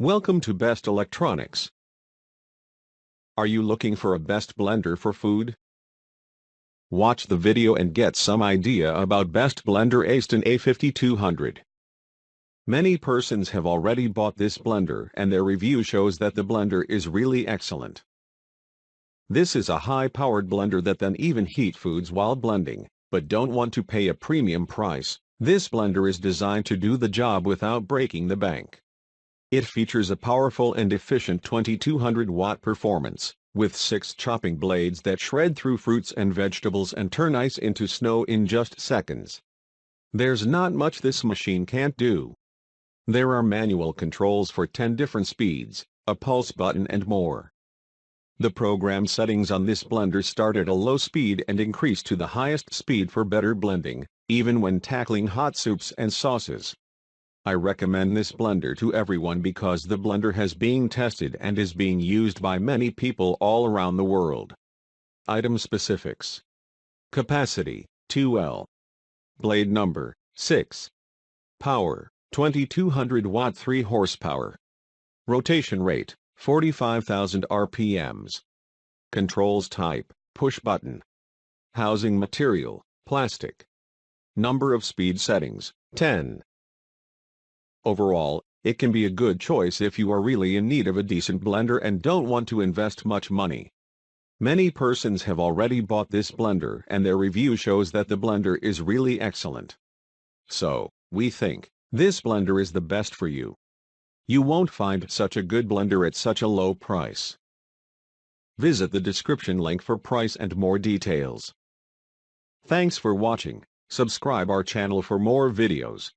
Welcome to Best Electronics. Are you looking for a best blender for food? Watch the video and get some idea about Best Blender Aston A5200. Many persons have already bought this blender and their review shows that the blender is really excellent. This is a high-powered blender that can even heat foods while blending, but don't want to pay a premium price. This blender is designed to do the job without breaking the bank. It features a powerful and efficient 2200-watt performance, with 6 chopping blades that shred through fruits and vegetables and turn ice into snow in just seconds. There's not much this machine can't do. There are manual controls for 10 different speeds, a pulse button and more. The program settings on this blender start at a low speed and increase to the highest speed for better blending, even when tackling hot soups and sauces. I recommend this blender to everyone because the blender has been tested and is being used by many people all around the world. Item specifics. Capacity, 2L. Blade number, 6. Power, 2200 watt 3 horsepower. Rotation rate, 45,000 RPMs. Controls type, push button. Housing material, plastic. Number of speed settings, 10. Overall, it can be a good choice if you are really in need of a decent blender and don't want to invest much money. Many persons have already bought this blender and their review shows that the blender is really excellent. So, we think this blender is the best for you. You won't find such a good blender at such a low price. Visit the description link for price and more details. Thanks for watching. Subscribe our channel for more videos.